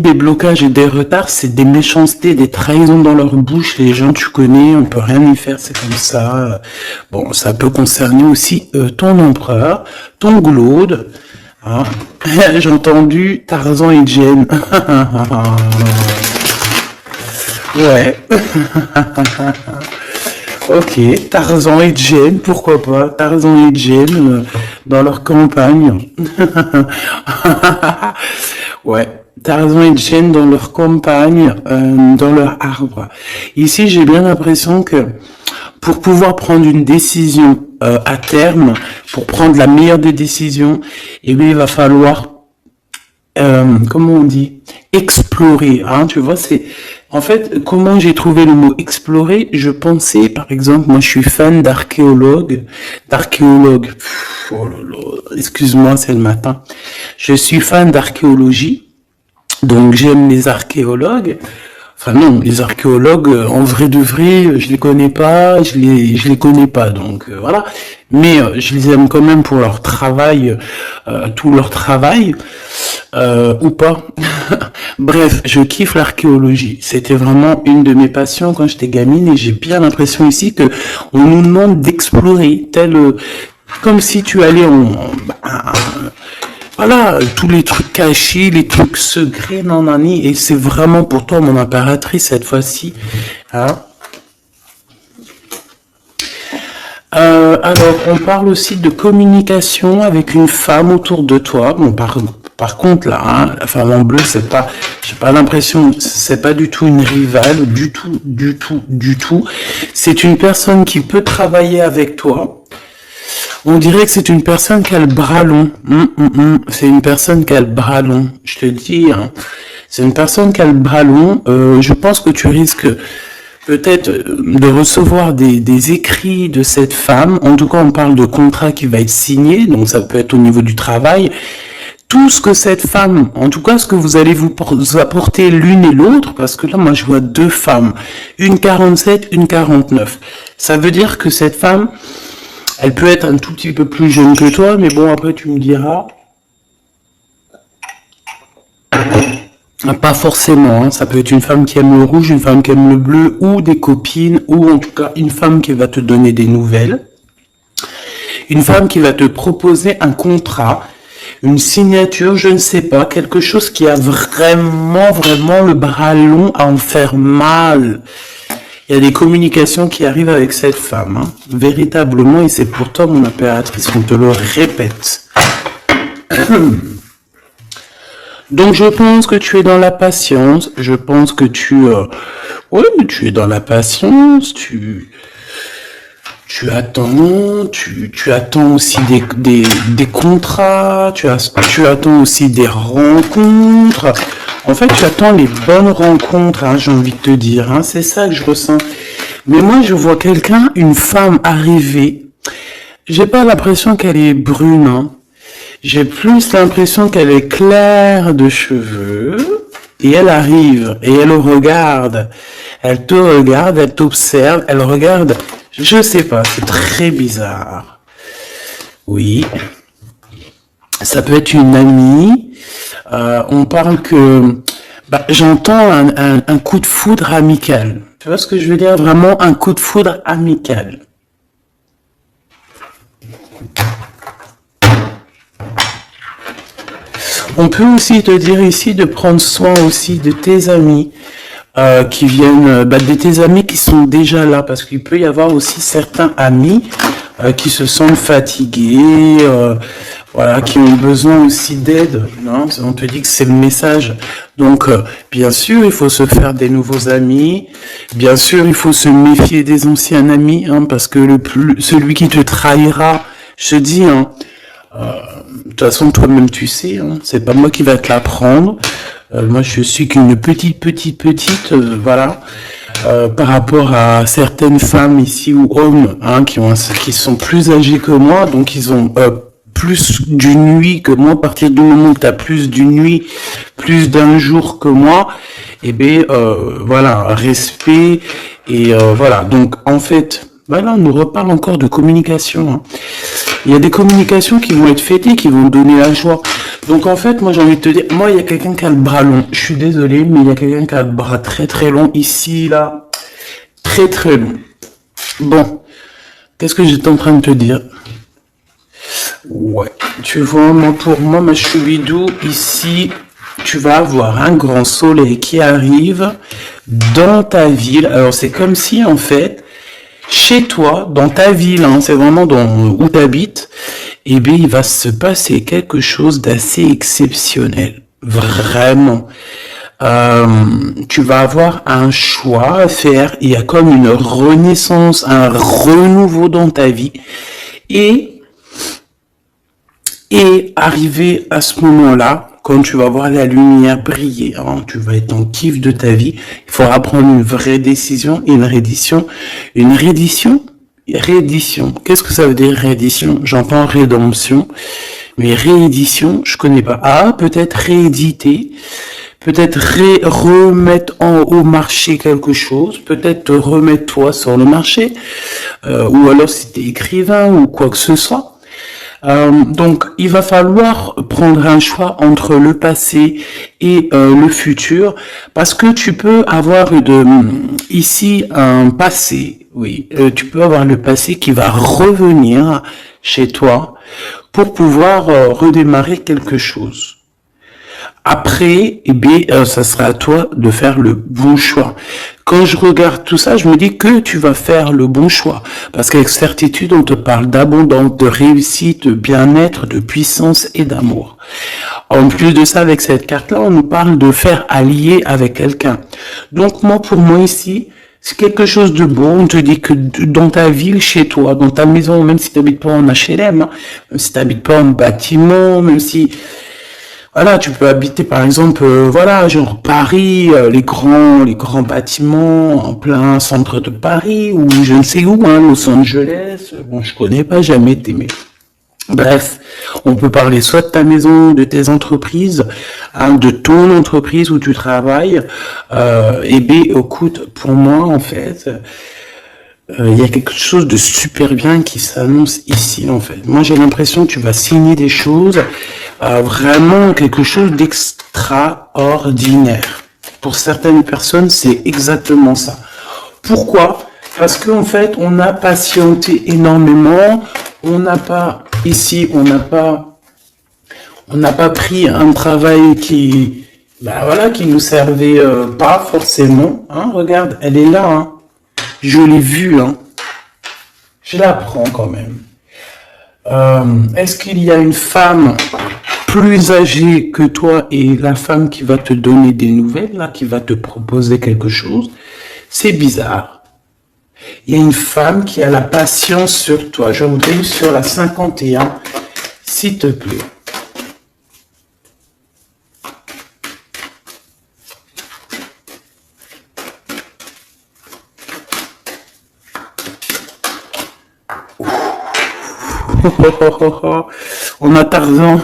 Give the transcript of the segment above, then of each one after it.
des blocages et des retards, c'est des méchancetés, des trahisons dans leur bouche. Les gens, tu connais, on peut rien y faire, c'est comme ça. Bon, ça peut concerner aussi ton empereur, ton glaude. Hein. J'ai entendu Tarzan et Jane. Ouais. Ok, Tarzan et Jane, pourquoi pas, Tarzan et Jane dans leur campagne. Ouais, Tarzan et Jane dans leur campagne, dans leur arbre. Ici, j'ai bien l'impression que pour pouvoir prendre une décision à terme, pour prendre la meilleure des décisions, eh bien, il va falloir comment on dit, explorer, hein, tu vois, c'est, en fait, comment j'ai trouvé le mot explorer, je pensais, par exemple, moi je suis fan d'archéologue, oh là là, excuse-moi, c'est le matin, je suis fan d'archéologie, donc j'aime les archéologues. Enfin non, les archéologues, en vrai de vrai, je les connais pas, je les connais pas, donc voilà. Mais je les aime quand même pour leur travail, tout leur travail, ou pas. Bref, je kiffe l'archéologie. C'était vraiment une de mes passions quand j'étais gamine et j'ai bien l'impression ici que on nous demande d'explorer, comme si tu allais voilà, tous les trucs cachés, les trucs secrets, nanani, et c'est vraiment pour toi, mon impératrice, cette fois-ci. Hein. Alors, on parle aussi de communication avec une femme autour de toi. Bon, par contre, là, hein, la femme en bleu, c'est pas, j'ai pas l'impression, c'est pas du tout une rivale, du tout. C'est une personne qui peut travailler avec toi. On dirait que c'est une personne qui a le bras long. C'est une personne qui a le bras long. Je te le dis, hein. C'est une personne qui a le bras long. Je pense que tu risques peut-être de recevoir des écrits de cette femme. En tout cas, on parle de contrat qui va être signé. Donc, ça peut être au niveau du travail. Tout ce que cette femme, en tout cas, ce que vous allez vous apporter l'une et l'autre, parce que là, moi, je vois deux femmes. Une 47, une 49. Ça veut dire que cette femme, elle peut être un tout petit peu plus jeune que toi, mais bon, après, tu me diras. Pas forcément, hein. Ça peut être une femme qui aime le rouge, une femme qui aime le bleu, ou des copines, ou en tout cas, une femme qui va te donner des nouvelles. Une femme qui va te proposer un contrat, une signature, je ne sais pas, quelque chose qui a vraiment le bras long à en faire mal. Il y a des communications qui arrivent avec cette femme, hein, véritablement, et c'est pour toi, mon impératrice, qu'on te le répète. Donc, je pense que tu es dans la patience, je pense que tu es dans la patience, tu attends, tu attends aussi des contrats, tu attends aussi des rencontres. En fait, tu attends les bonnes rencontres, hein, j'ai envie de te dire, hein, c'est ça que je ressens. Mais moi, je vois une femme arriver. J'ai pas l'impression qu'elle est brune, hein. J'ai plus l'impression qu'elle est claire de cheveux. Et elle arrive, et elle regarde. Elle te regarde, elle t'observe, elle regarde. Je sais pas, c'est très bizarre. Oui. Ça peut être une amie. On parle que... j'entends un coup de foudre amical. Tu vois ce que je veux dire? Vraiment un coup de foudre amical. On peut aussi te dire ici de prendre soin aussi de tes amis qui viennent, de tes amis qui sont déjà là, parce qu'il peut y avoir aussi certains amis qui se sentent fatigués, voilà, qui ont besoin aussi d'aide. Non, on te dit que c'est le message. Donc, bien sûr, il faut se faire des nouveaux amis. Bien sûr, il faut se méfier des anciens amis, hein, parce que celui qui te trahira, je te dis, hein, de toute façon, toi-même, tu sais, hein, c'est pas moi qui va te l'apprendre. Moi, je suis qu'une petite, voilà, par rapport à certaines femmes ici ou hommes, hein, qui sont plus âgés que moi, donc ils ont plus d'une nuit que moi. À partir du moment que tu as plus d'une nuit, plus d'un jour que moi, eh bien, voilà, respect et voilà. Donc, en fait, voilà, on nous reparle encore de communication. Hein. Il y a des communications qui vont être fêtées, qui vont donner la joie. Donc en fait, moi j'ai envie de te dire, moi il y a quelqu'un qui a le bras long. Je suis désolé, mais il y a quelqu'un qui a le bras très très long ici, là. Très très long. Bon, qu'est-ce que j'étais en train de te dire? Ouais, tu vois, moi pour moi, ma choubidou, ici, tu vas avoir un grand soleil qui arrive dans ta ville. Alors c'est comme si en fait, chez toi, dans ta ville, hein, c'est vraiment où tu habites, eh bien, il va se passer quelque chose d'assez exceptionnel. Vraiment. Tu vas avoir un choix à faire. Il y a comme une renaissance, un renouveau dans ta vie. Et arrivé à ce moment-là, quand tu vas voir la lumière briller, hein, tu vas être en kiff de ta vie, il faudra prendre une vraie décision, une reddition. Une reddition? Réédition. Qu'est-ce que ça veut dire réédition? J'entends rédemption, mais réédition, je connais pas. Ah, peut-être rééditer, peut-être remettre au marché quelque chose, peut-être te remettre toi sur le marché, ou alors si t'es écrivain ou quoi que ce soit. Donc, il va falloir prendre un choix entre le passé et le futur, parce que tu peux avoir ici un passé, oui, tu peux avoir le passé qui va revenir chez toi pour pouvoir redémarrer quelque chose. Après, eh bien, ça sera à toi de faire le bon choix. Quand je regarde tout ça, je me dis que tu vas faire le bon choix. Parce qu'avec certitude, on te parle d'abondance, de réussite, de bien-être, de puissance et d'amour. En plus de ça, avec cette carte-là, on nous parle de faire allier avec quelqu'un. Donc moi, pour moi ici, c'est quelque chose de beau. On te dit que dans ta ville, chez toi, dans ta maison, même si tu n'habites pas en HLM, hein, même si tu n'habites pas en bâtiment, même si... Voilà, tu peux habiter par exemple, voilà, genre Paris, les grands bâtiments en plein centre de Paris ou je ne sais où, hein, Los Angeles. Bon, je connais pas, jamais été, mais bref, on peut parler soit de ta maison, de tes entreprises, hein, de ton entreprise où tu travailles. Et bien, écoute, pour moi, en fait, il y a quelque chose de super bien qui s'annonce ici, en fait. Moi, j'ai l'impression que tu vas signer des choses, vraiment quelque chose d'extraordinaire. Pour certaines personnes, c'est exactement ça. Pourquoi? Parce qu'en fait, on a patienté énormément. On n'a pas, ici, on n'a pas pris un travail qui nous servait pas forcément. Hein, regarde, elle est là, hein. Je l'ai vue, hein. Je la prends quand même. Est-ce qu'il y a une femme plus âgée que toi et la femme qui va te donner des nouvelles, là, qui va te proposer quelque chose? C'est bizarre. Il y a une femme qui a la patience sur toi. Je voudrais sur la 51, s'il te plaît. On a Tarzan,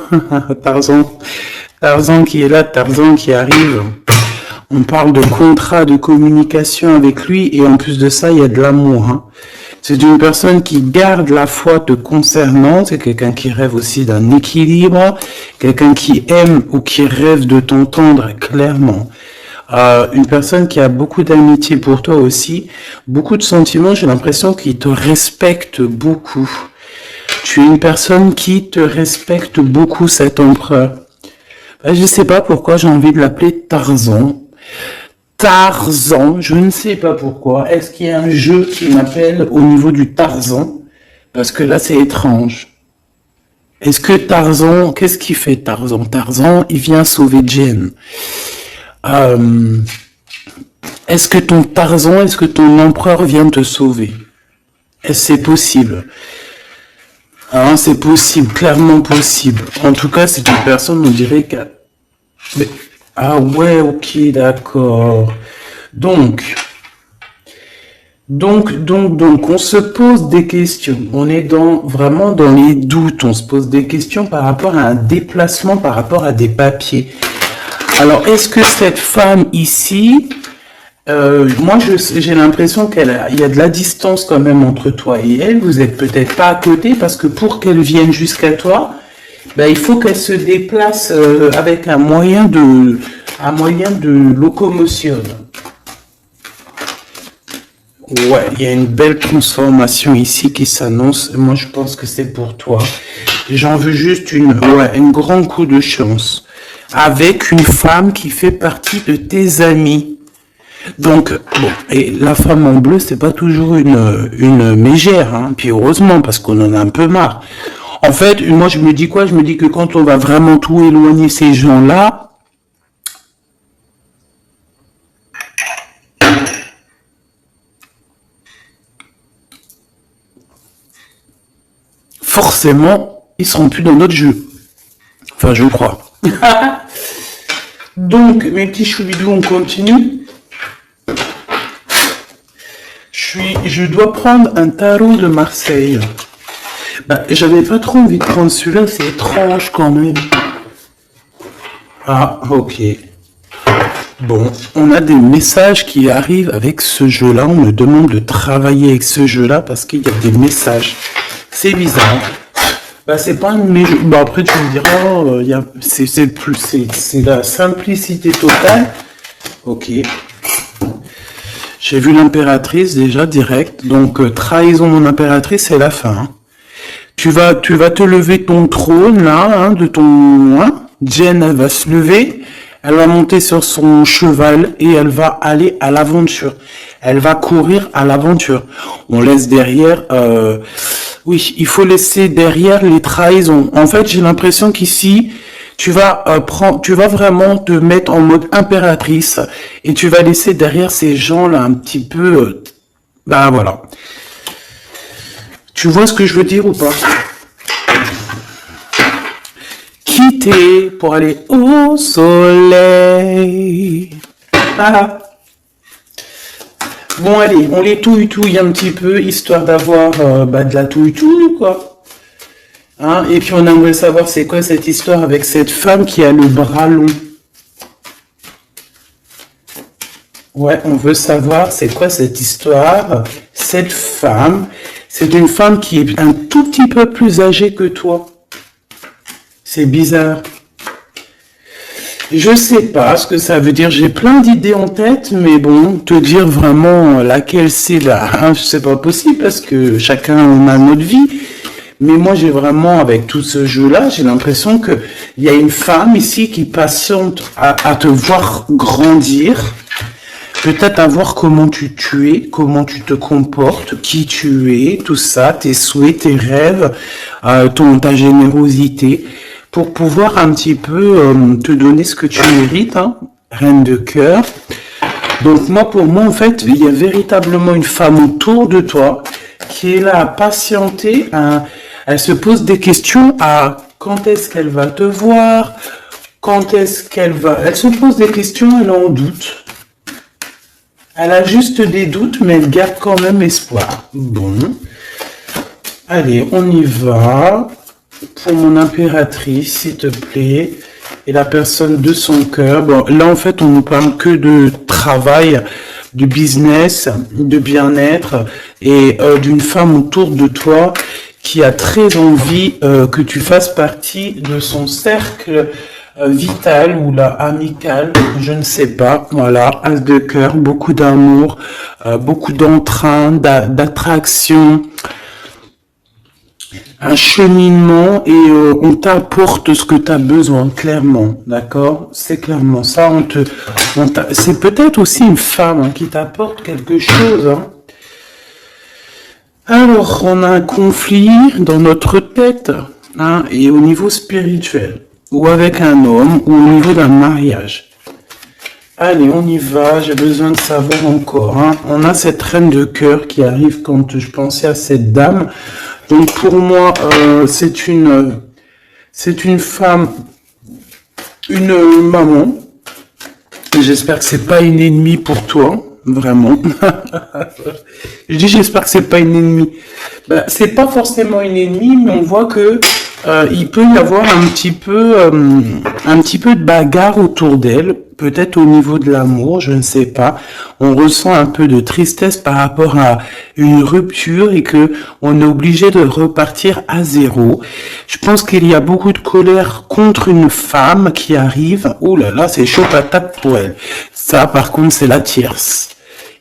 Tarzan qui est là, Tarzan qui arrive. On parle de contrat de communication avec lui et en plus de ça, il y a de l'amour. Hein. C'est une personne qui garde la foi te concernant, c'est quelqu'un qui rêve aussi d'un équilibre, quelqu'un qui aime ou qui rêve de t'entendre clairement. Une personne qui a beaucoup d'amitié pour toi aussi, beaucoup de sentiments, j'ai l'impression qu'il te respecte beaucoup. Tu es une personne qui te respecte beaucoup, cet empereur. Je ne sais pas pourquoi j'ai envie de l'appeler Tarzan. Tarzan, je ne sais pas pourquoi. Est-ce qu'il y a un jeu qui m'appelle au niveau du Tarzan? Parce que là, c'est étrange. Est-ce que Tarzan, qu'est-ce qu'il fait Tarzan? Tarzan, il vient sauver Jen. Est-ce que ton Tarzan, est-ce que ton empereur vient te sauver? Est-ce que c'est possible? Hein, c'est possible, clairement possible. En tout cas, c'est une personne, on dirait qu'elle... Mais... Ah ouais, ok, d'accord. Donc, on se pose des questions. On est vraiment dans les doutes. On se pose des questions par rapport à un déplacement, par rapport à des papiers. Alors, est-ce que cette femme ici... moi, j'ai l'impression qu'il y a de la distance quand même entre toi et elle. Vous êtes peut-être pas à côté parce que pour qu'elle vienne jusqu'à toi, Ben, il faut qu'elle se déplace avec un moyen de locomotion. Ouais, il y a une belle transformation ici qui s'annonce. Moi, je pense que c'est pour toi. J'en veux juste un grand coup de chance. Avec une femme qui fait partie de tes amis. Donc, bon, et la femme en bleu, c'est pas toujours une mégère, hein. Puis heureusement, parce qu'on en a un peu marre. En fait, moi, je me dis quoi? Je me dis que quand on va vraiment tout éloigner ces gens-là, forcément, ils seront plus dans notre jeu. Enfin, je crois. Donc, mes petits choubidous, on continue. Je dois prendre un tarot de Marseille. Bah, j'avais pas trop envie de prendre celui-là, c'est étrange quand même. Ah, ok. Bon, on a des messages qui arrivent avec ce jeu-là. On me demande de travailler avec ce jeu-là parce qu'il y a des messages. C'est bizarre. Bah, c'est pas un de mes jeux. Bah, après, tu me diras, c'est la simplicité totale. Ok. J'ai vu l'impératrice déjà direct. Donc, trahison mon impératrice, c'est la fin. Hein. Tu vas te lever ton trône, là, hein, de ton, hein. Jen, elle va se lever. Elle va monter sur son cheval et elle va aller à l'aventure. Elle va courir à l'aventure. On laisse derrière, oui, il faut laisser derrière les trahisons. En fait, j'ai l'impression qu'ici, tu vas vraiment te mettre en mode impératrice et tu vas laisser derrière ces gens-là un petit peu, bah voilà. Tu vois ce que je veux dire ou pas? Quitter pour aller au soleil. Ah. Bon allez, on les touille un petit peu, histoire d'avoir de la touille quoi. Hein? Et puis on aimerait savoir c'est quoi cette histoire avec cette femme qui a le bras long. Ouais, on veut savoir c'est quoi cette histoire. Cette femme, c'est une femme qui est un tout petit peu plus âgée que toi. C'est bizarre. Je sais pas ce que ça veut dire. J'ai plein d'idées en tête, mais bon, te dire vraiment laquelle c'est là, hein, c'est pas possible parce que chacun a notre vie. Mais moi, j'ai vraiment, avec tout ce jeu-là, j'ai l'impression que il y a une femme ici qui patiente à te voir grandir. Peut-être à voir comment tu es, comment tu te comportes, qui tu es, tout ça, tes souhaits, tes rêves, ta générosité, pour pouvoir un petit peu te donner ce que tu mérites, hein, reine de cœur. Donc moi, pour moi, en fait, il y a véritablement une femme autour de toi qui est là à patienter, elle se pose des questions à quand est-ce qu'elle va te voir, quand est-ce qu'elle va... Elle se pose des questions, elle en doute. Elle a juste des doutes, mais elle garde quand même espoir. Bon. Allez, on y va. Pour mon impératrice, s'il te plaît. Et la personne de son cœur. Bon, là, en fait, on ne parle que de travail, de business, de bien-être et d'une femme autour de toi qui a très envie que tu fasses partie de son cercle vital ou là amical, je ne sais pas. Voilà, as de cœur, beaucoup d'amour, beaucoup d'entrain, d'attraction, un cheminement et on t'apporte ce que tu as besoin, clairement, d'accord? C'est clairement ça. C'est peut-être aussi une femme hein, qui t'apporte quelque chose. Hein. Alors, on a un conflit dans notre tête hein, et au niveau spirituel. Ou avec un homme, ou au niveau d'un mariage. Allez, on y va, j'ai besoin de savoir encore. Hein. On a cette reine de cœur qui arrive quand je pensais à cette dame. Donc pour moi, c'est une femme, une maman. J'espère que c'est pas une ennemie pour toi, vraiment. Je dis j'espère que c'est pas une ennemie. Ben, c'est pas forcément une ennemie, mais on voit que il peut y avoir un petit peu de bagarre autour d'elle, peut-être au niveau de l'amour, je ne sais pas. On ressent un peu de tristesse par rapport à une rupture et que on est obligé de repartir à zéro. Je pense qu'il y a beaucoup de colère contre une femme qui arrive. Oh là là, c'est chaud patate pour elle. Ça, par contre, c'est la tierce.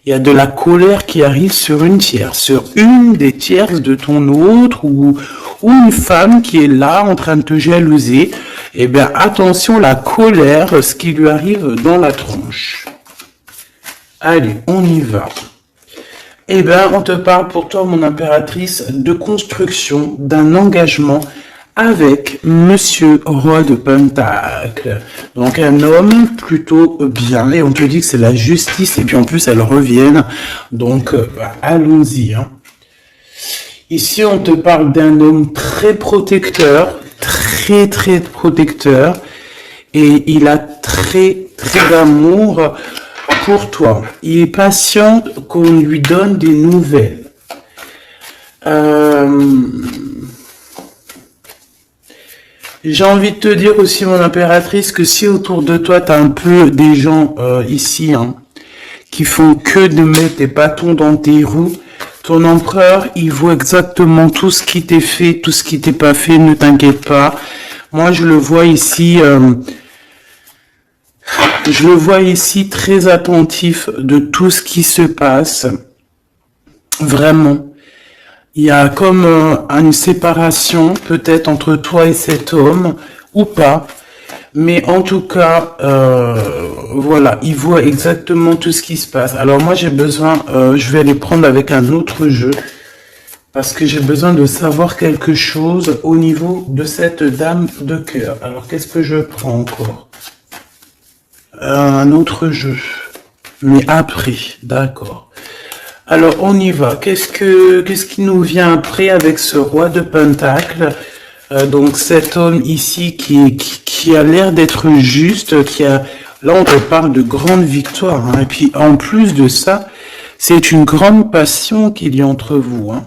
Il y a de la colère qui arrive sur une tierce, sur une des tierces de ton autre ou une femme qui est là en train de te jalouser. Eh bien, attention, la colère, ce qui lui arrive dans la tronche. Allez, on y va. Eh bien, on te parle pour toi, mon impératrice, de construction, d'un engagement avec Monsieur Roi de Pentacle. Donc un homme plutôt bien, et on te dit que c'est la justice, et puis en plus elle revient. Donc allons-y. Hein. Ici on te parle d'un homme très protecteur, très protecteur, et il a très d'amour pour toi. Il est patient qu'on lui donne des nouvelles. J'ai envie de te dire aussi, mon impératrice, que si autour de toi, tu as un peu des gens ici hein, qui font que de mettre des bâtons dans tes roues, ton empereur, il voit exactement tout ce qui t'est fait, tout ce qui t'est pas fait, ne t'inquiète pas. Moi, je le vois ici très attentif de tout ce qui se passe. Vraiment. Il y a comme une séparation peut-être entre toi et cet homme, ou pas. Mais en tout cas, voilà, il voit exactement tout ce qui se passe. Alors moi j'ai besoin, je vais aller prendre avec un autre jeu, parce que j'ai besoin de savoir quelque chose au niveau de cette dame de cœur. Alors qu'est-ce que je prends encore? Un autre jeu. Mais après, d'accord. Alors, on y va. Qu'est-ce qui nous vient après avec ce roi de Pentacle? Donc, cet homme ici qui a l'air d'être juste, là, on te parle de grande victoire. Hein, et puis, en plus de ça, c'est une grande passion qu'il y a entre vous. Hein.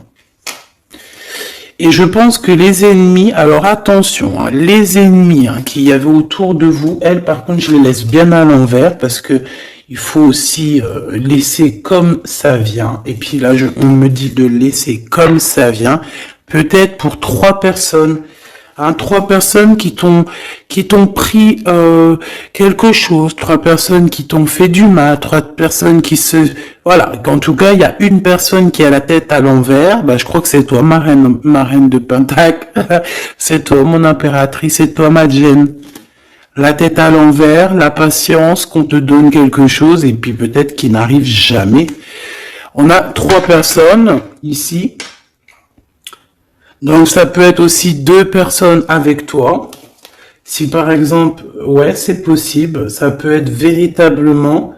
Et je pense que les ennemis, alors attention, hein, les ennemis hein, qu'il y avait autour de vous, elles, par contre, je les laisse bien à l'envers parce que il faut aussi laisser comme ça vient. Et puis là, on me dit de laisser comme ça vient. Peut-être pour 3 personnes. Hein, 3 personnes qui t'ont pris quelque chose. 3 personnes qui t'ont fait du mal. 3 personnes qui Voilà. En tout cas, il y a une personne qui a la tête à l'envers. Bah, je crois que c'est toi, ma reine de Pentacle. C'est toi, mon impératrice. C'est toi, ma Jen. La tête à l'envers, la patience qu'on te donne quelque chose et puis peut-être qu'il n'arrive jamais. On a 3 personnes ici. Donc ça peut être aussi 2 personnes avec toi. Si par exemple, ouais, c'est possible. Ça peut être véritablement...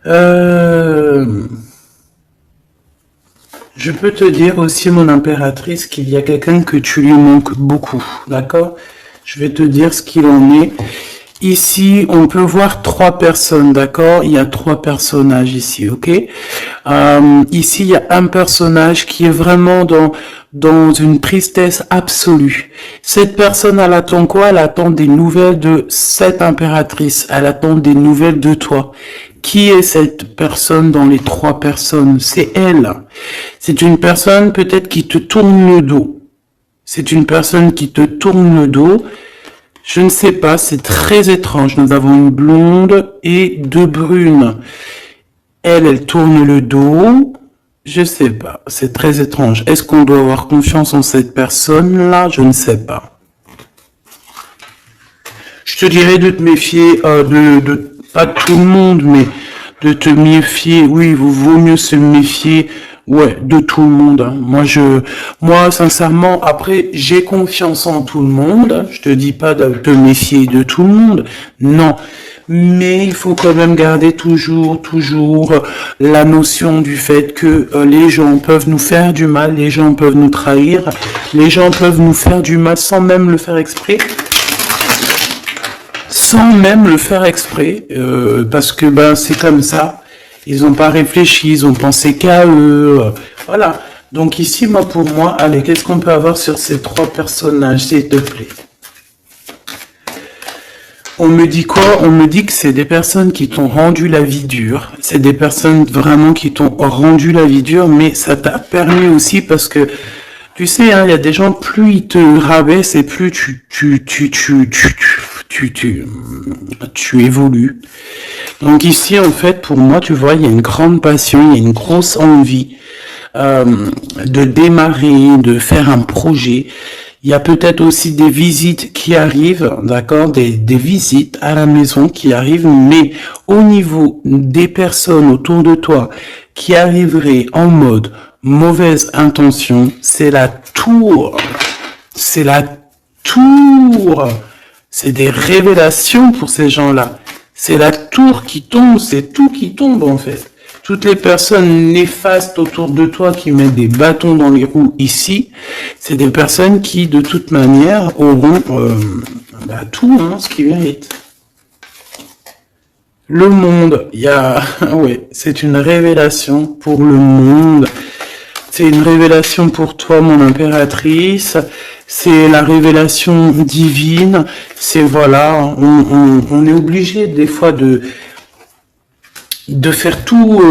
Je peux te dire aussi, mon impératrice, qu'il y a quelqu'un que tu lui manques beaucoup. D'accord ? Je vais te dire ce qu'il en est. Ici, on peut voir 3 personnes, d'accord? Il y a 3 personnages ici, ok? Ici, il y a un personnage qui est vraiment dans une tristesse absolue. Cette personne, elle attend quoi? Elle attend des nouvelles de cette impératrice. Elle attend des nouvelles de toi. Qui est cette personne dans les 3 personnes? C'est elle. C'est une personne peut-être qui te tourne le dos. C'est une personne qui te tourne le dos. Je ne sais pas, c'est très étrange. Nous avons une blonde et 2 brunes. Elle tourne le dos. Je sais pas, c'est très étrange. Est-ce qu'on doit avoir confiance en cette personne-là? Je ne sais pas. Je te dirais de te méfier, pas de tout le monde, mais de te méfier. Oui, il vaut mieux se méfier. Ouais, de tout le monde. Hein. Moi, sincèrement, après, j'ai confiance en tout le monde. Je te dis pas de te méfier de tout le monde. Non. Mais il faut quand même garder toujours la notion du fait que les gens peuvent nous faire du mal, les gens peuvent nous trahir, les gens peuvent nous faire du mal sans même le faire exprès. Sans même le faire exprès, parce que c'est comme ça. Ils n'ont pas réfléchi, ils ont pensé qu'à eux. Voilà. Donc ici, moi, pour moi, allez, qu'est-ce qu'on peut avoir sur ces 3 personnages, s'il te plaît? On me dit quoi? On me dit que c'est des personnes qui t'ont rendu la vie dure. C'est des personnes vraiment qui t'ont rendu la vie dure, mais ça t'a permis aussi parce que, tu sais, hein, il y a des gens, plus ils te rabaissent et plus tu évolues. Donc ici, en fait, pour moi, tu vois, il y a une grande passion, il y a une grosse envie de démarrer, de faire un projet. Il y a peut-être aussi des visites qui arrivent, d'accord, des visites à la maison qui arrivent, mais au niveau des personnes autour de toi qui arriveraient en mode mauvaise intention, c'est la tour. C'est la tour. C'est des révélations pour ces gens-là. C'est la tour qui tombe, c'est tout qui tombe en fait. Toutes les personnes néfastes autour de toi qui mettent des bâtons dans les roues ici, c'est des personnes qui, de toute manière, auront tout ce qu'ils méritent. Le monde, il y a... ouais, c'est une révélation pour le monde. C'est une révélation pour toi, mon impératrice. C'est la révélation divine. C'est voilà, on est obligé des fois de faire tout,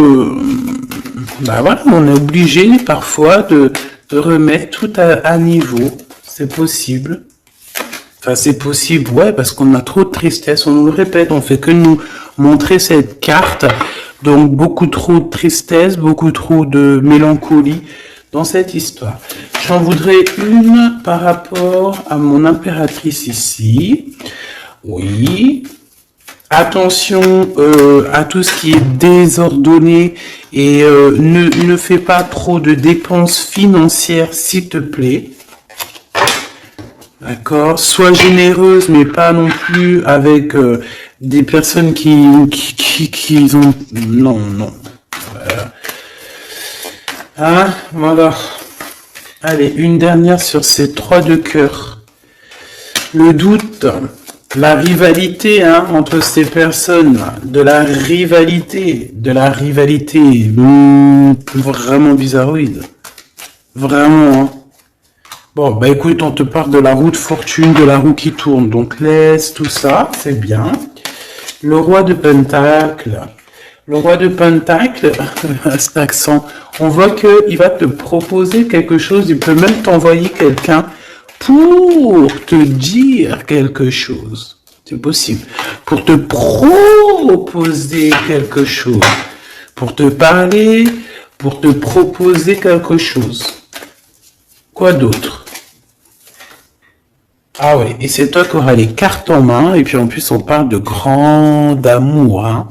voilà, on est obligé parfois de remettre tout à niveau. C'est possible. Enfin, c'est possible, ouais, parce qu'on a trop de tristesse, on nous le répète, on fait que nous montrer cette carte. Donc, beaucoup trop de tristesse, beaucoup trop de mélancolie dans cette histoire. J'en voudrais une par rapport à mon impératrice ici. Oui. Attention à tout ce qui est désordonné et ne fais pas trop de dépenses financières, s'il te plaît. D'accord? Sois généreuse, mais pas non plus avec des personnes qui ont... Non. Voilà. Hein? Voilà. Allez, une dernière sur ces 3 de cœur. Le doute... La rivalité entre ces personnes, de la rivalité, vraiment bizarroïde. Vraiment. Hein. Bon, bah écoute, on te parle de la roue de fortune, de la roue qui tourne, donc laisse tout ça, c'est bien. Le roi de Pentacle. Le roi de Pentacle, cet accent, on voit qu'il va te proposer quelque chose, il peut même t'envoyer quelqu'un pour te dire quelque chose. C'est possible. Pour te proposer quelque chose. Pour te parler, pour te proposer quelque chose. Quoi d'autre? Ah ouais, et c'est toi qui auras les cartes en main, et puis en plus on parle de grand amour. Hein.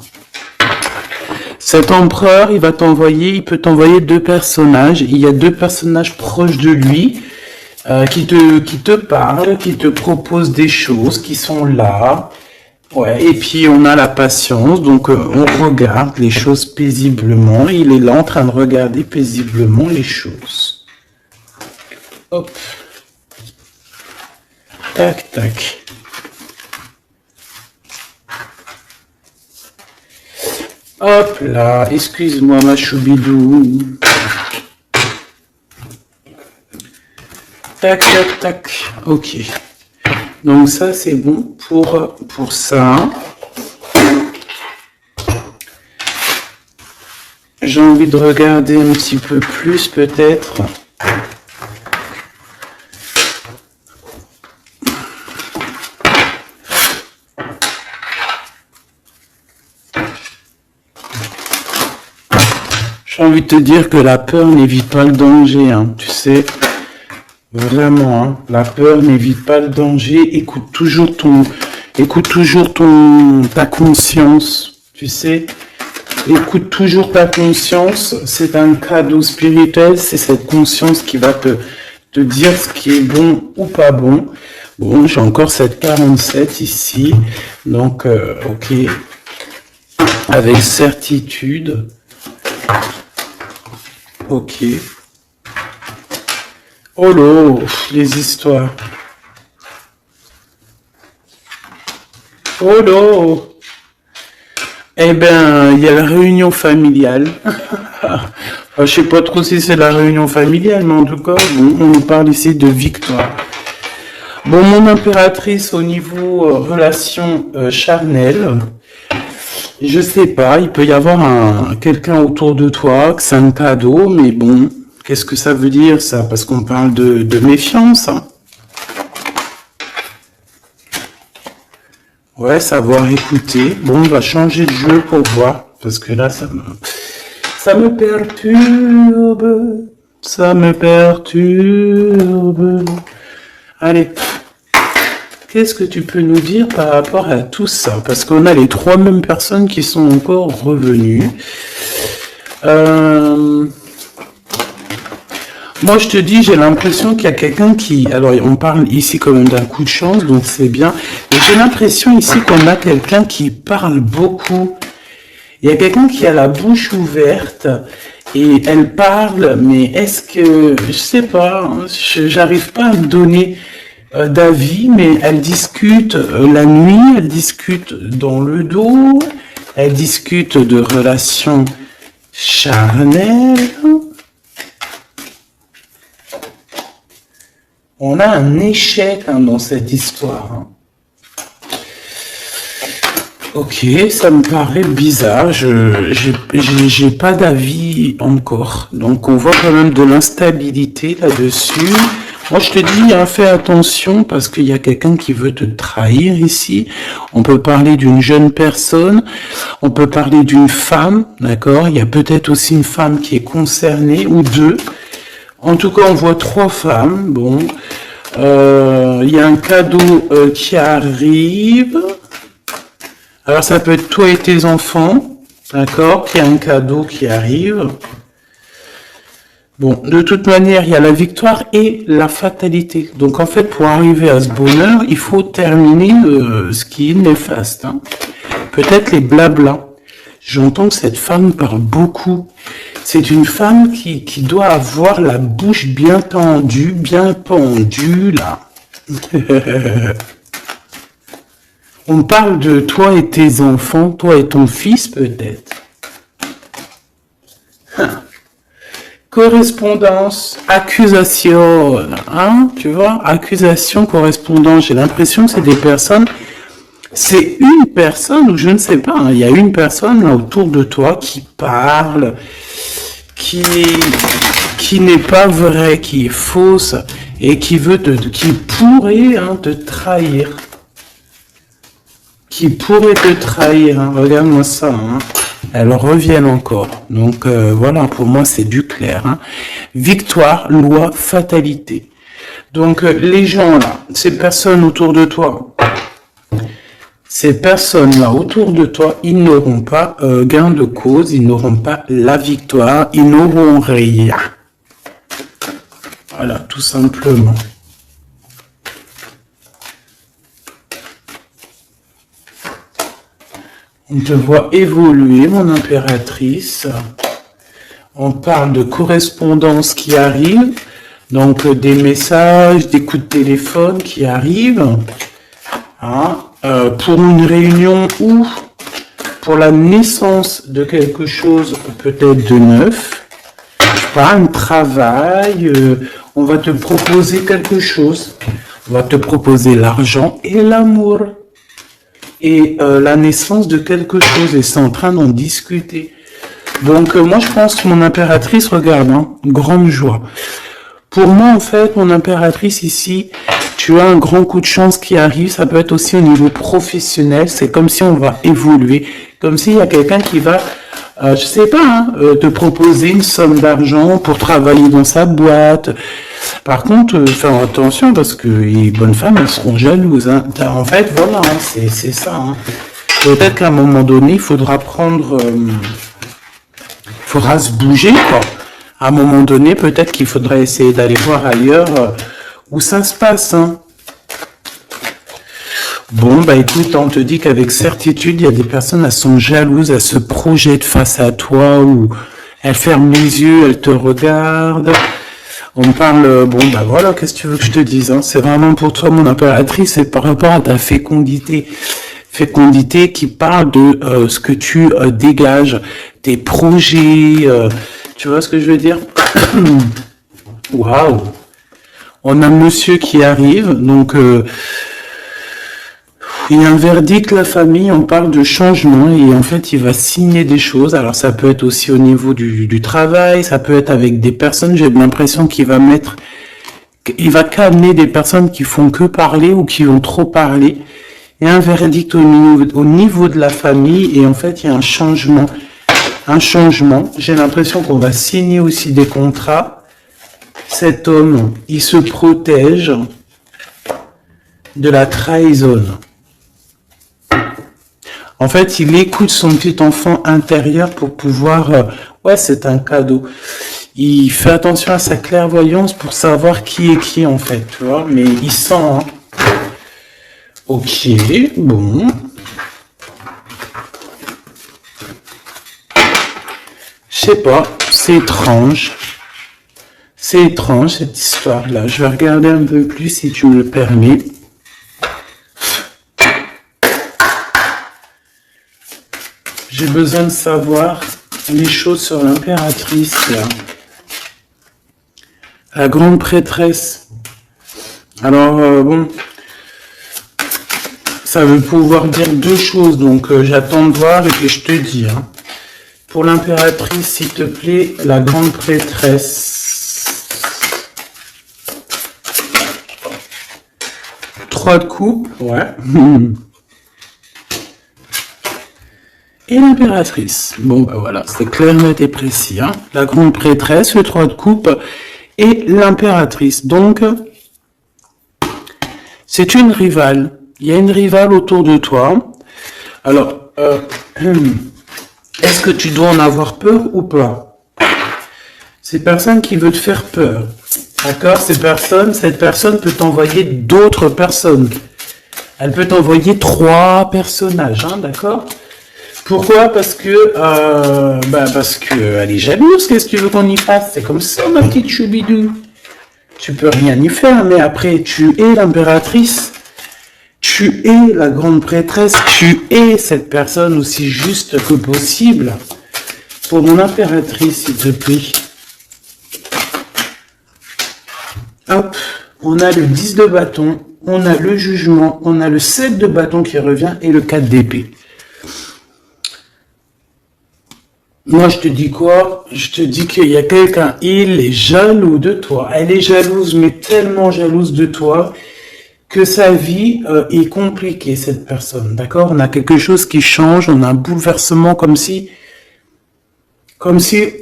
Cet empereur, il peut t'envoyer 2 personnages. Il y a 2 personnages proches de lui. Qui te parlent, qui te proposent des choses, qui sont là. Ouais, et puis on a la patience, donc on regarde les choses paisiblement. Il est là en train de regarder paisiblement les choses. Hop. Tac, tac. Hop là, excuse-moi ma choubidou. Tac, tac, tac. Ok. Donc ça, c'est bon pour ça. J'ai envie de regarder un petit peu plus, peut-être. J'ai envie de te dire que la peur n'évite pas le danger, hein, tu sais. Vraiment, hein, la peur n'évite pas le danger. Écoute toujours ta conscience, tu sais. Écoute toujours ta conscience. C'est un cadeau spirituel. C'est cette conscience qui va te dire ce qui est bon ou pas bon. Bon, j'ai encore cette 47 ici. Donc, ok. Avec certitude. Ok. Oh là, les histoires. Oh là. Eh ben, il y a la réunion familiale. Je sais pas trop si c'est la réunion familiale, mais en tout cas, bon, on nous parle ici de victoire. Bon, mon impératrice au niveau relation charnelle, je sais pas, il peut y avoir quelqu'un autour de toi, que c'est un cadeau, mais bon, qu'est-ce que ça veut dire ça? Parce qu'on parle de méfiance, hein. Ouais, savoir écouter. Bon, on va changer de jeu pour voir, parce que là, ça me perturbe, ça me perturbe. Allez, qu'est-ce que tu peux nous dire par rapport à tout ça? Parce qu'on a les trois mêmes personnes qui sont encore revenues. Moi, je te dis, j'ai l'impression qu'il y a quelqu'un qui... Alors, on parle ici quand même d'un coup de chance, donc c'est bien. Mais j'ai l'impression ici qu'on a quelqu'un qui parle beaucoup. Il y a quelqu'un qui a la bouche ouverte et elle parle, mais est-ce que... Je sais pas, hein, j'arrive pas à me donner d'avis, mais elle discute la nuit, elle discute dans le dos, elle discute de relations charnelles. On a un échec dans cette histoire. Hein. Ok, ça me paraît bizarre. J'ai pas d'avis encore. Donc on voit quand même de l'instabilité là-dessus. Moi je te dis, hein, fais attention parce qu'il y a quelqu'un qui veut te trahir ici. On peut parler d'une jeune personne, on peut parler d'une femme, d'accord? Il y a peut-être aussi une femme qui est concernée ou deux. En tout cas, on voit trois femmes. Bon, il y a un cadeau qui arrive. Alors, ça peut être toi et tes enfants, d'accord? Il y a un cadeau qui arrive. Bon, de toute manière, il y a la victoire et la fatalité. Donc, en fait, pour arriver à ce bonheur, il faut terminer ce qui est néfaste. Hein. Peut-être les blablas. J'entends que cette femme parle beaucoup. C'est une femme qui doit avoir la bouche bien tendue, bien pendue, là. On parle de toi et tes enfants, toi et ton fils, peut-être. Correspondance, accusation, hein, tu vois, accusation, correspondance. J'ai l'impression que c'est des personnes... C'est une personne, ou je ne sais pas, hein, il y a une personne là autour de toi qui parle, qui n'est pas vraie, qui est fausse, et qui pourrait te trahir. Qui pourrait te trahir, hein, regarde-moi ça, hein. Elles reviennent encore. Donc voilà, pour moi c'est du clair. Hein. Victoire, loi, fatalité. Donc les gens là, ces personnes autour de toi, ces personnes-là autour de toi, ils n'auront pas gain de cause, ils n'auront pas la victoire, ils n'auront rien. Voilà, tout simplement. On te voit évoluer, mon impératrice. On parle de correspondance qui arrive, donc des messages, des coups de téléphone qui arrivent. Hein. Pour une réunion ou pour la naissance de quelque chose peut-être de neuf, pas un travail, on va te proposer quelque chose, on va te proposer l'argent et l'amour et la naissance de quelque chose et c'est en train d'en discuter. Donc moi je pense que mon impératrice, regarde, hein, grande joie. Pour moi en fait, mon impératrice ici, tu as un grand coup de chance qui arrive, ça peut être aussi au niveau professionnel, c'est comme si on va évoluer, comme s'il y a quelqu'un qui va, je sais pas, hein, te proposer une somme d'argent pour travailler dans sa boîte. Par contre, faire attention parce que les bonnes femmes, elles seront jalouses. Hein. En fait, voilà, hein, c'est ça. Hein. Peut-être qu'à un moment donné, il faudra faudra se bouger, quoi. À un moment donné, peut-être qu'il faudrait essayer d'aller voir ailleurs où ça se passe. Hein. Bon, bah écoute, on te dit qu'avec certitude, il y a des personnes, elles sont jalouses, elles se projettent face à toi, ou elles ferment les yeux, elles te regardent. On parle, bon, bah voilà, qu'est-ce que tu veux que je te dise, hein. C'est vraiment pour toi, mon impératrice, c'est par rapport à ta fécondité. fécondité qui parle de ce que tu dégages, tes projets, tu vois ce que je veux dire? Waouh! On a monsieur qui arrive, donc il y a un verdict, la famille, on parle de changement et en fait il va signer des choses. Alors ça peut être aussi au niveau du travail, ça peut être avec des personnes, j'ai l'impression il va calmer des personnes qui font que parler ou qui ont trop parlé. Il y a un verdict au niveau de la famille et en fait il y a un changement. J'ai l'impression qu'on va signer aussi des contrats. Cet homme, il se protège de la trahison. En fait, il écoute son petit enfant intérieur pour pouvoir... ouais, c'est un cadeau. Il fait attention à sa clairvoyance pour savoir qui est qui, en fait, tu vois. Mais il sent... Hein. Ok, bon. Je sais pas, c'est étrange. C'est étrange, cette histoire-là. Je vais regarder un peu plus, si tu me le permets. J'ai besoin de savoir les choses sur l'impératrice, là. La grande prêtresse. Alors, bon, ça veut pouvoir dire deux choses, donc j'attends de voir et puis je te dis. Hein. Pour l'impératrice, s'il te plaît, la grande prêtresse. 3 de coupe, ouais. Et l'impératrice. Bon, ben voilà, c'est clair, net et précis. Hein. La grande prêtresse, le 3 de coupe et l'impératrice. Donc, c'est une rivale. Il y a une rivale autour de toi. Alors, est-ce que tu dois en avoir peur ou pas? C'est personne qui veut te faire peur. D'accord? Cette personne peut t'envoyer d'autres personnes. Elle peut t'envoyer 3 personnages, hein, d'accord? Pourquoi? Parce que elle est jalouse. Qu'est-ce que tu veux qu'on y fasse? C'est comme ça, ma petite choubidou. Tu peux rien y faire, mais après, tu es l'impératrice. Tu es la grande prêtresse. Tu es cette personne aussi juste que possible. Pour mon impératrice, s'il te plaît. Hop, on a le 10 de bâton, on a le jugement, on a le 7 de bâton qui revient et le 4 d'épée. Moi, je te dis quoi? Je te dis qu'il y a quelqu'un, il est jaloux de toi. Elle est jalouse, mais tellement jalouse de toi que sa vie est compliquée, cette personne. D'accord? On a quelque chose qui change, on a un bouleversement comme si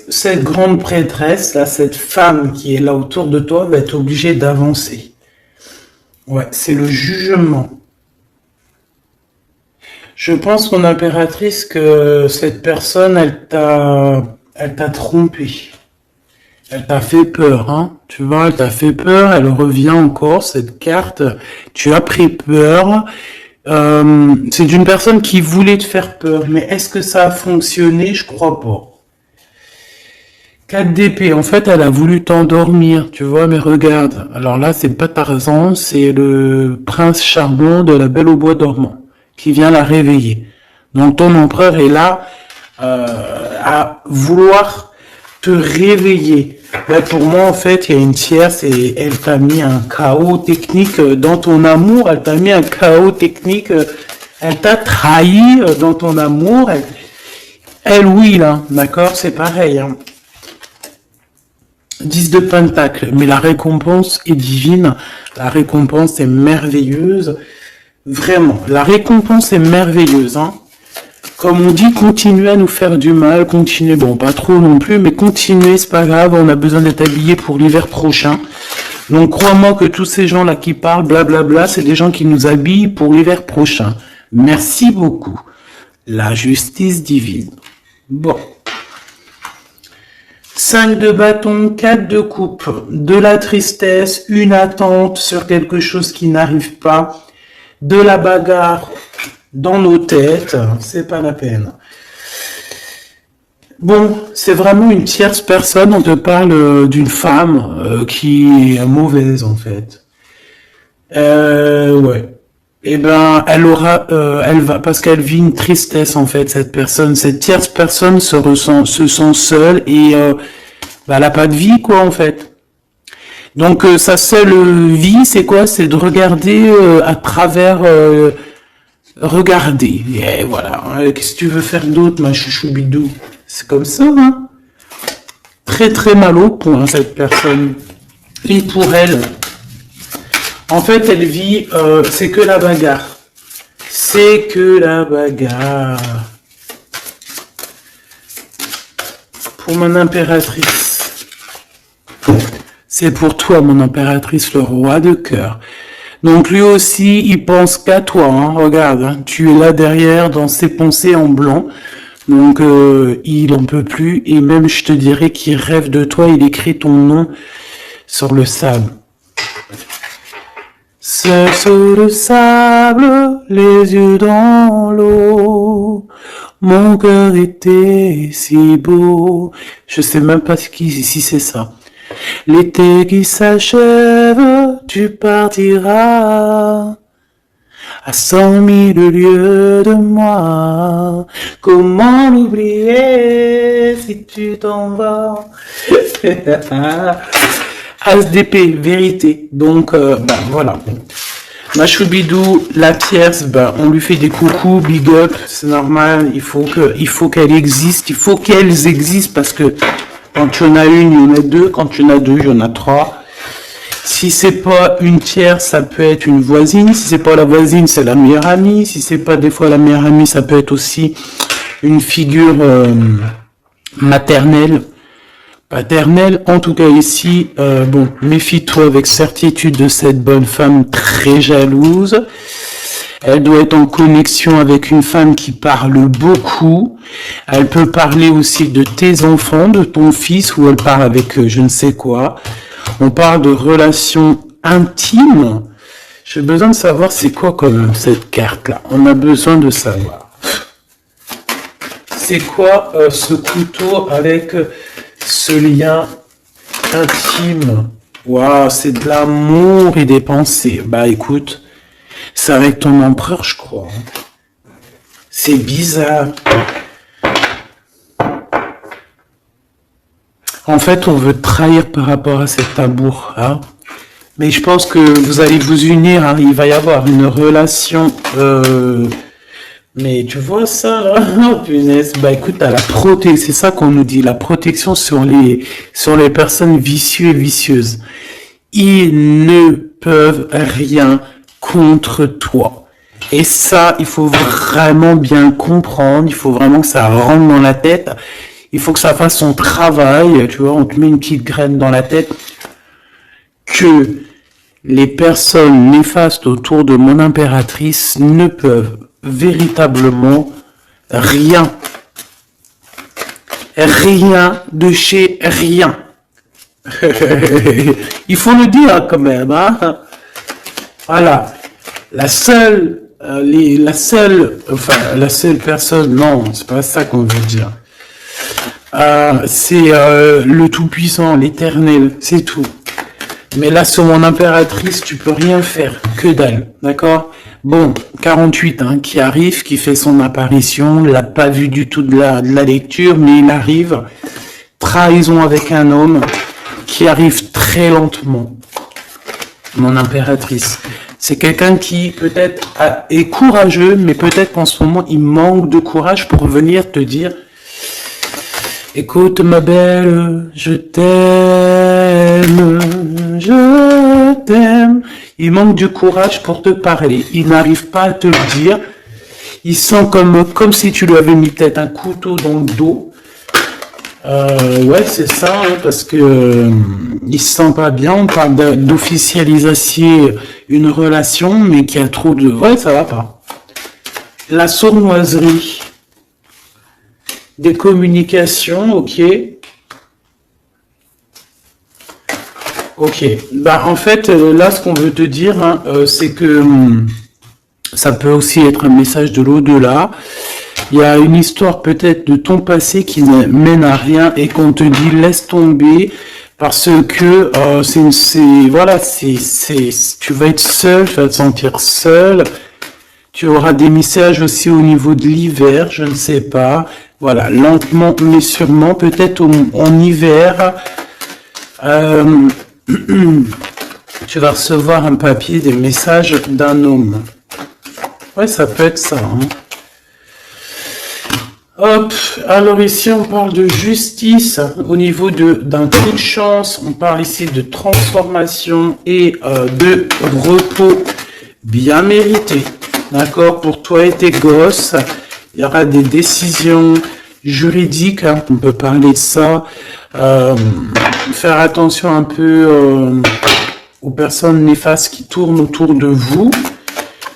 cette grande prêtresse, là, cette femme qui est là autour de toi, va être obligée d'avancer. Ouais, c'est le jugement. Je pense, mon impératrice, que cette personne, elle t'a trompé. Elle t'a fait peur, hein. Tu vois, elle t'a fait peur, elle revient encore, cette carte. Tu as pris peur. C'est d'une personne qui voulait te faire peur. Mais est-ce que ça a fonctionné? Je crois pas. 4 d'épée, en fait, elle a voulu t'endormir, tu vois, mais regarde. Alors là, c'est pas Tarzan, c'est le prince charmant de la Belle au bois dormant, qui vient la réveiller. Donc ton empereur est là à vouloir te réveiller. Là, pour moi, en fait, il y a une tierce et elle t'a mis un chaos technique dans ton amour, elle t'a mis un chaos technique, elle t'a trahi dans ton amour. Oui, là, d'accord, c'est pareil, hein. 10 de pentacle, mais la récompense est divine, la récompense est merveilleuse, vraiment, la récompense est merveilleuse, hein. Comme on dit, continuez à nous faire du mal, continuez, bon, pas trop non plus, mais continuez, c'est pas grave, on a besoin d'être habillés pour l'hiver prochain. Donc, crois-moi que tous ces gens-là qui parlent, blablabla, c'est des gens qui nous habillent pour l'hiver prochain. Merci beaucoup. La justice divine. Bon. 5 de bâton, 4 de coupe, de la tristesse, une attente sur quelque chose qui n'arrive pas, de la bagarre dans nos têtes, c'est pas la peine. Bon, c'est vraiment une tierce personne, on te parle d'une femme qui est mauvaise en fait. Ouais. eh ben, elle va, parce qu'elle vit une tristesse en fait, cette personne, cette tierce personne se sent seule et bah, elle a pas de vie quoi en fait. Donc sa seule vie, c'est quoi? C'est de regarder à travers, regarder. Et voilà. Qu'est-ce que tu veux faire d'autre, ma chouchou bidou? C'est comme ça, hein? Très très mal au point cette personne. Et pour elle, en fait, elle vit, c'est que la bagarre. C'est que la bagarre. Pour mon impératrice. C'est pour toi, mon impératrice, le roi de cœur. Donc lui aussi, il pense qu'à toi. Hein. Regarde, hein, tu es là derrière dans ses pensées en blanc. Donc il en peut plus. Et même, je te dirais qu'il rêve de toi. Il écrit ton nom sur le sable. Seul sous le sable, les yeux dans l'eau, mon cœur était si beau. Je sais même pas si c'est ça. L'été qui s'achève, tu partiras à 100 000 lieues de moi. Comment l'oublier si tu t'en vas? SDP, vérité. Donc, voilà. Ma choubidou, la tierce, on lui fait des coucous, big up, c'est normal. Il faut qu'elle existe. Il faut qu'elles existent parce que quand tu en as une, il y en a deux. Quand tu en as deux, il y en a trois. Si c'est pas une tierce, ça peut être une voisine. Si c'est pas la voisine, c'est la meilleure amie. Si c'est pas des fois la meilleure amie, ça peut être aussi une figure maternelle. Paternelle, en tout cas ici, bon, méfie-toi avec certitude de cette bonne femme très jalouse. Elle doit être en connexion avec une femme qui parle beaucoup. Elle peut parler aussi de tes enfants, de ton fils, ou elle parle avec je ne sais quoi. On parle de relations intimes. J'ai besoin de savoir c'est quoi comme cette carte-là. On a besoin de savoir. C'est quoi ce couteau avec ce lien intime? Waouh, c'est de l'amour et des pensées. Bah écoute, c'est avec ton empereur, je crois. C'est bizarre. En fait, on veut te trahir par rapport à cet amour. Hein. Mais je pense que vous allez vous unir. Hein. Il va y avoir une relation... Mais tu vois ça, là? Oh, punaise. Bah écoute, t'as la protection, c'est ça qu'on nous dit, la protection sur les personnes vicieuses et vicieuses. Ils ne peuvent rien contre toi. Et ça, il faut vraiment bien comprendre, il faut vraiment que ça rentre dans la tête, il faut que ça fasse son travail, tu vois, on te met une petite graine dans la tête, que les personnes néfastes autour de mon impératrice ne peuvent véritablement rien de chez rien. Il faut le dire quand même, hein. Voilà. La seule personne, non, c'est pas ça qu'on veut dire. C'est le Tout-Puissant, l'Éternel, c'est tout. Mais là, sur mon impératrice, tu peux rien faire, que dalle, d'accord? Bon, 48, hein, qui arrive, qui fait son apparition, l'a pas vu du tout de la lecture, mais il arrive. Trahison avec un homme qui arrive très lentement. Mon impératrice. C'est quelqu'un qui peut-être est courageux, mais peut-être qu'en ce moment, il manque de courage pour venir te dire « Écoute ma belle, je t'aime, je t'aime ». Il manque du courage pour te parler. Il n'arrive pas à te le dire. Il sent comme si tu lui avais mis peut-être un couteau dans le dos. Ouais, c'est ça, hein, parce que il se sent pas bien. On parle d'officialiser une relation, mais qui a trop de... Ouais, ça va pas. La sournoiserie. Des communications, ok. Ok. Bah, en fait, là, ce qu'on veut te dire, hein, c'est que ça peut aussi être un message de l'au-delà. Il y a une histoire peut-être de ton passé qui ne mène à rien et qu'on te dit laisse tomber parce que voilà, tu vas être seul, tu vas te sentir seul Tu auras des messages aussi au niveau de l'hiver, je ne sais pas. Voilà, lentement mais sûrement, peut-être en hiver, tu vas recevoir un papier, des messages d'un homme. Ouais, ça peut être ça. Hein. Hop, alors ici on parle de justice au niveau d'un coup de chance, on parle ici de transformation et de repos bien mérité. D'accord, pour toi et tes gosses, il y aura des décisions juridiques, hein, on peut parler de ça, faire attention un peu aux personnes néfastes qui tournent autour de vous,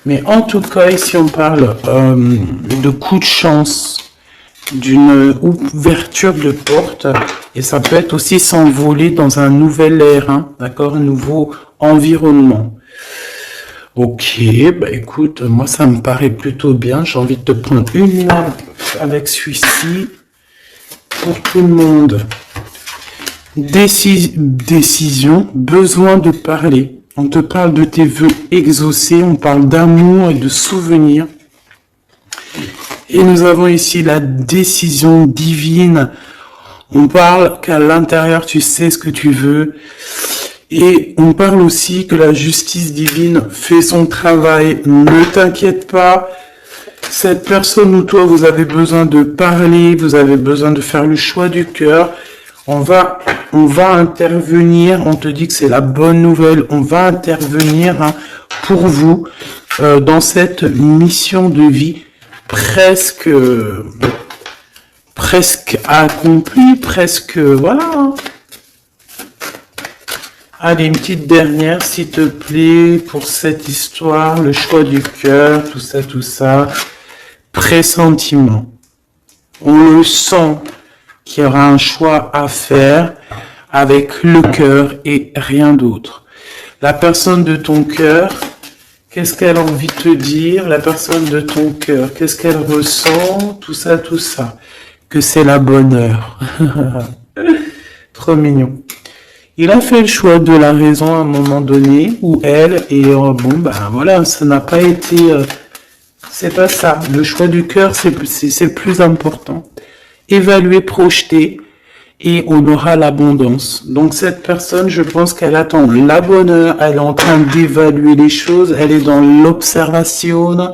mais en tout cas ici on parle de coup de chance, d'une ouverture de porte, et ça peut être aussi s'envoler dans un nouvel air, hein, d'accord, un nouveau environnement. Ok, bah écoute, moi ça me paraît plutôt bien. J'ai envie de te prendre une lampe avec celui-ci pour tout le monde. Décision, besoin de parler. On te parle de tes vœux exaucés, on parle d'amour et de souvenirs. Et nous avons ici la décision divine. On parle qu'à l'intérieur, tu sais ce que tu veux. Et on parle aussi que la justice divine fait son travail. Ne t'inquiète pas. Cette personne ou toi, vous avez besoin de parler, vous avez besoin de faire le choix du cœur. On va intervenir. On te dit que c'est la bonne nouvelle. On va intervenir hein, pour vous dans cette mission de vie presque accomplie, presque voilà. Allez, une petite dernière, s'il te plaît, pour cette histoire, le choix du cœur, tout ça. Pressentiment. On le sent qu'il y aura un choix à faire avec le cœur et rien d'autre. La personne de ton cœur, qu'est-ce qu'elle a envie de te dire? La personne de ton cœur, qu'est-ce qu'elle ressent? Tout ça. Que c'est la bonne heure. Trop mignon. Il a fait le choix de la raison à un moment donné, ou elle, et bon, ben voilà, ça n'a pas été... c'est pas ça. Le choix du cœur, c'est le plus important. Évaluer, projeter, et on aura l'abondance. Donc cette personne, je pense qu'elle attend la bonne heure, elle est en train d'évaluer les choses, elle est dans l'observation,